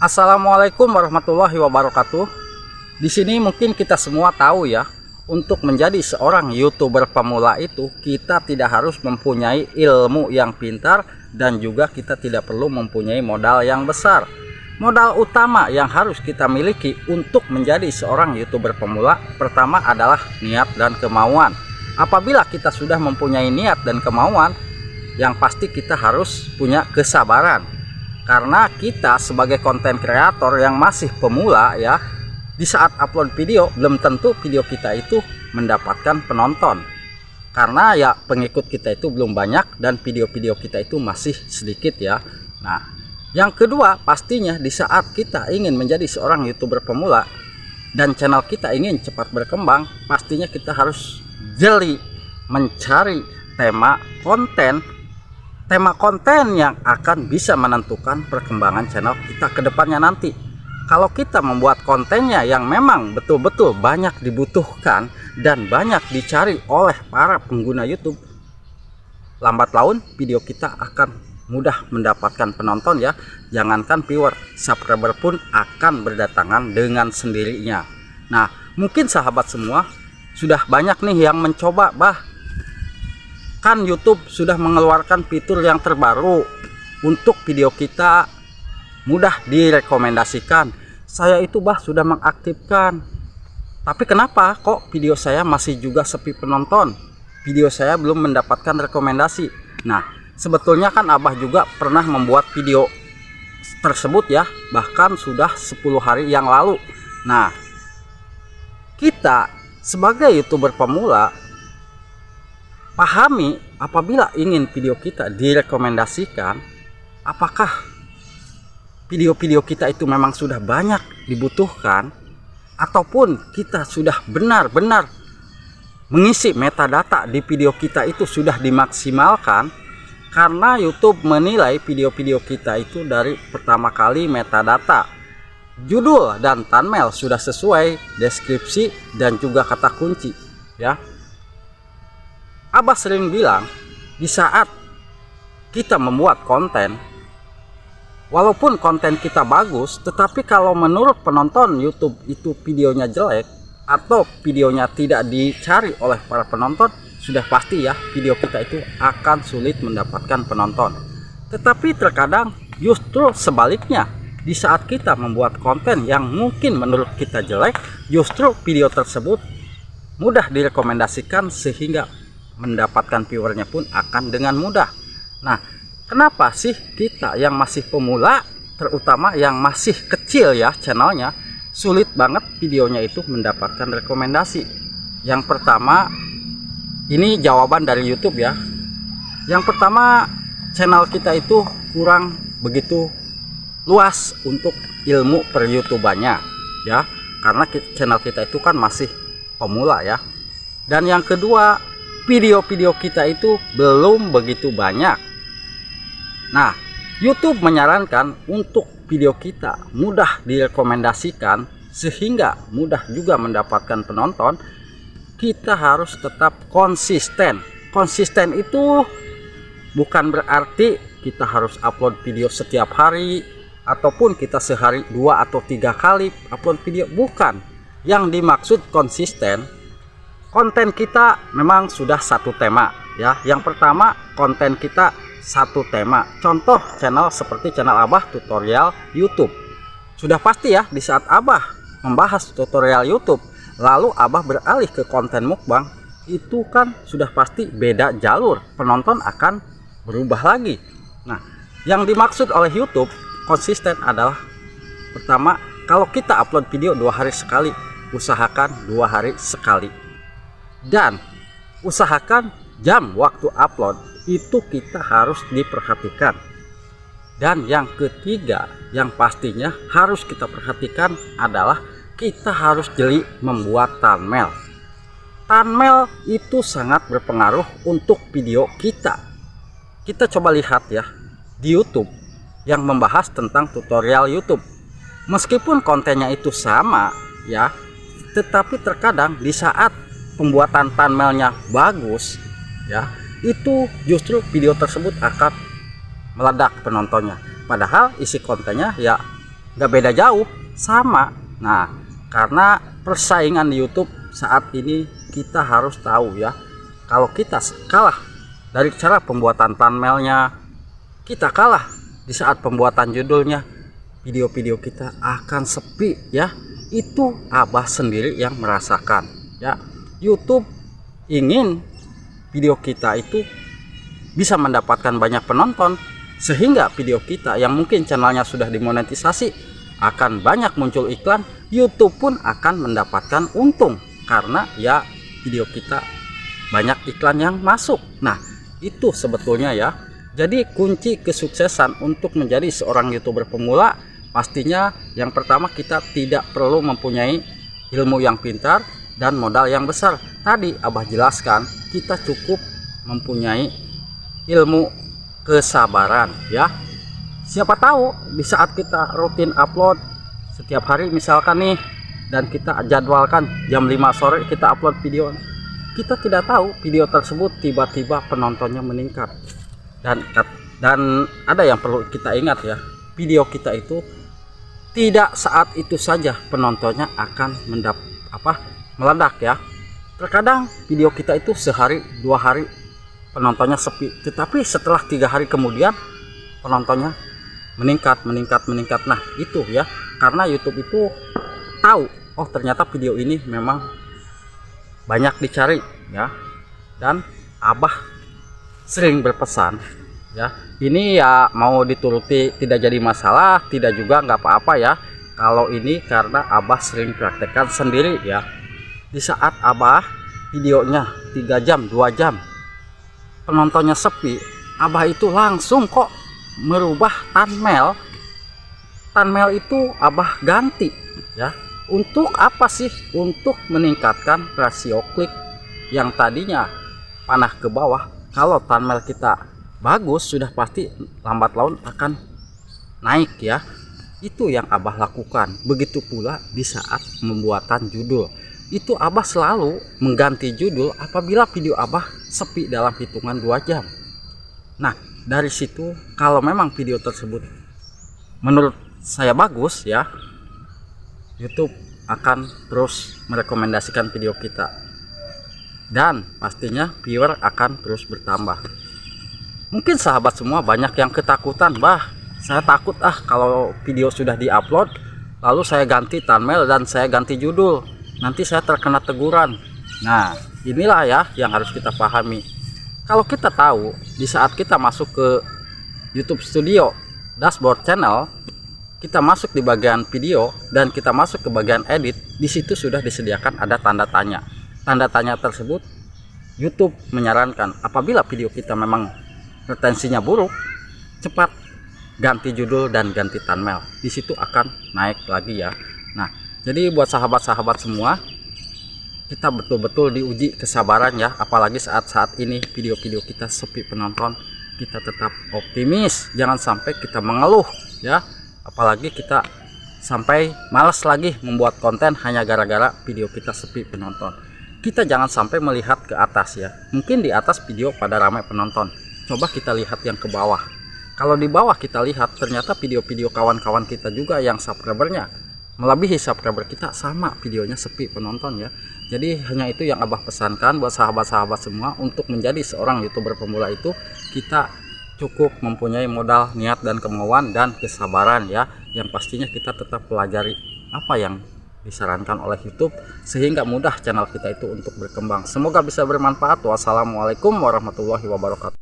Assalamualaikum warahmatullahi wabarakatuh. Di sini mungkin kita semua tahu ya, untuk menjadi seorang YouTuber pemula itu kita tidak harus mempunyai ilmu yang pintar dan juga kita tidak perlu mempunyai modal yang besar. Modal utama yang harus kita miliki untuk menjadi seorang YouTuber pemula pertama adalah niat dan kemauan. Apabila kita sudah mempunyai niat dan kemauan, yang pasti kita harus punya kesabaran. Karena kita sebagai konten kreator yang masih pemula ya, di saat upload video belum tentu video kita itu mendapatkan penonton. Karena ya pengikut kita itu belum banyak dan video-video kita itu masih sedikit ya. Nah, yang kedua pastinya di saat kita ingin menjadi seorang YouTuber pemula dan channel kita ingin cepat berkembang, pastinya kita harus jeli mencari tema konten yang akan bisa menentukan perkembangan channel kita ke depannya nanti. Kalau kita membuat kontennya yang memang betul-betul banyak dibutuhkan dan banyak dicari oleh para pengguna YouTube, lambat laun video kita akan mudah mendapatkan penonton ya. Jangankan viewer, subscriber pun akan berdatangan dengan sendirinya. Nah, mungkin sahabat semua sudah banyak nih yang mencoba, kan YouTube sudah mengeluarkan fitur yang terbaru untuk video kita mudah direkomendasikan. Saya itu sudah mengaktifkan, tapi kenapa kok video saya masih juga sepi penonton, video saya belum mendapatkan rekomendasi. Nah, sebetulnya kan Abah juga pernah membuat video tersebut ya, bahkan sudah 10 hari yang lalu. Nah, kita sebagai YouTuber pemula pahami, apabila ingin video kita direkomendasikan, apakah video-video kita itu memang sudah banyak dibutuhkan, ataupun kita sudah benar-benar mengisi metadata di video kita itu sudah dimaksimalkan. Karena YouTube menilai video-video kita itu dari pertama kali metadata, judul dan thumbnail sudah sesuai, deskripsi dan juga kata kunci ya. Abah sering bilang, di saat kita membuat konten, walaupun konten kita bagus, tetapi kalau menurut penonton YouTube itu videonya jelek atau videonya tidak dicari oleh para penonton, sudah pasti ya video kita itu akan sulit mendapatkan penonton. Tetapi terkadang justru sebaliknya, di saat kita membuat konten yang mungkin menurut kita jelek, justru video tersebut mudah direkomendasikan sehingga mendapatkan viewernya pun akan dengan mudah. Nah, kenapa sih kita yang masih pemula, terutama yang masih kecil ya channelnya, sulit banget videonya itu mendapatkan rekomendasi? Yang pertama, ini jawaban dari YouTube ya. Yang pertama, channel kita itu kurang begitu luas untuk ilmu per YouTubernya ya, karena channel kita itu kan masih pemula ya. Dan yang kedua, video-video kita itu belum begitu banyak. Nah, YouTube menyarankan untuk video kita mudah direkomendasikan sehingga mudah juga mendapatkan penonton, kita harus tetap konsisten. Konsisten itu bukan berarti kita harus upload video setiap hari ataupun kita sehari 2 atau 3 kali upload video, bukan. Yang dimaksud konsisten, konten kita memang sudah satu tema ya. Yang pertama, konten kita satu tema. Contoh channel seperti channel Abah tutorial YouTube. Sudah pasti ya, di saat Abah membahas tutorial YouTube lalu Abah beralih ke konten mukbang, itu kan sudah pasti beda jalur, penonton akan berubah lagi. Nah, yang dimaksud oleh YouTube konsisten adalah pertama, kalau kita upload video 2 hari sekali, usahakan 2 hari sekali. Dan usahakan jam waktu upload itu kita harus diperhatikan. Dan yang ketiga yang pastinya harus kita perhatikan adalah kita harus jeli membuat thumbnail. Thumbnail itu sangat berpengaruh untuk video kita. Kita coba lihat ya di YouTube yang membahas tentang tutorial YouTube. Meskipun kontennya itu sama ya, tetapi terkadang di saat pembuatan thumbnailnya bagus ya, itu justru video tersebut akan meledak penontonnya. Padahal isi kontennya ya nggak beda jauh, sama. Nah, karena persaingan di YouTube saat ini kita harus tahu ya, kalau kita kalah dari cara pembuatan thumbnailnya, kita kalah di saat pembuatan judulnya, video-video kita akan sepi ya. Itu Abah sendiri yang merasakan ya. YouTube ingin video kita itu bisa mendapatkan banyak penonton, sehingga video kita yang mungkin channelnya sudah dimonetisasi akan banyak muncul iklan. YouTube pun akan mendapatkan untung karena ya video kita banyak iklan yang masuk. Nah, itu sebetulnya ya. Jadi kunci kesuksesan untuk menjadi seorang YouTuber pemula, pastinya yang pertama kita tidak perlu mempunyai ilmu yang pintar dan modal yang besar. Tadi Abah jelaskan, kita cukup mempunyai ilmu kesabaran ya. Siapa tahu di saat kita rutin upload setiap hari misalkan nih, dan kita jadwalkan jam 5 sore kita upload video, kita tidak tahu video tersebut tiba-tiba penontonnya meningkat. Dan ada yang perlu kita ingat ya, video kita itu tidak saat itu saja penontonnya akan meledak ya. Terkadang video kita itu sehari 2 hari penontonnya sepi, tetapi setelah 3 hari kemudian penontonnya meningkat. Nah itu ya, karena YouTube itu tahu, oh ternyata video ini memang banyak dicari ya. Dan Abah sering berpesan ya, ini ya mau dituruti tidak jadi masalah, tidak juga nggak apa-apa ya. Kalau ini karena Abah sering praktekkan sendiri ya. Di saat Abah videonya 3 jam 2 jam penontonnya sepi, Abah itu langsung kok merubah thumbnail. Thumbnail itu Abah ganti ya. Untuk apa sih? Untuk meningkatkan rasio klik yang tadinya panah ke bawah. Kalau thumbnail kita bagus, sudah pasti lambat laun akan naik ya. Itu yang Abah lakukan. Begitu pula di saat pembuatan judul, itu Abah selalu mengganti judul apabila video Abah sepi dalam hitungan 2 jam. Nah, dari situ kalau memang video tersebut menurut saya bagus ya, YouTube akan terus merekomendasikan video kita, dan pastinya viewer akan terus bertambah. Mungkin sahabat semua banyak yang ketakutan, bah saya takut kalau video sudah diupload lalu saya ganti thumbnail dan saya ganti judul, nanti saya terkena teguran. Nah, inilah ya yang harus kita pahami. Kalau kita tahu di saat kita masuk ke YouTube Studio dashboard channel, kita masuk di bagian video dan kita masuk ke bagian edit, di situ sudah disediakan ada tanda tanya. Tanda tanya tersebut YouTube menyarankan apabila video kita memang retensinya buruk, cepat ganti judul dan ganti thumbnail. Di situ akan naik lagi ya. Nah, jadi buat sahabat-sahabat semua, kita betul-betul diuji kesabaran ya, apalagi saat-saat ini video-video kita sepi penonton. Kita tetap optimis, jangan sampai kita mengeluh ya, apalagi kita sampai malas lagi membuat konten hanya gara-gara video kita sepi penonton. Kita jangan sampai melihat ke atas ya, mungkin di atas video pada ramai penonton, coba kita lihat yang ke bawah. Kalau di bawah kita lihat, ternyata video-video kawan-kawan kita juga yang subscribernya melebihi subscriber kita, sama videonya sepi penonton ya. Jadi hanya itu yang Abah pesankan buat sahabat-sahabat semua, untuk menjadi seorang YouTuber pemula itu kita cukup mempunyai modal, niat dan kemauan dan kesabaran ya. Yang pastinya kita tetap pelajari apa yang disarankan oleh YouTube sehingga mudah channel kita itu untuk berkembang. Semoga bisa bermanfaat. Wassalamualaikum warahmatullahi wabarakatuh.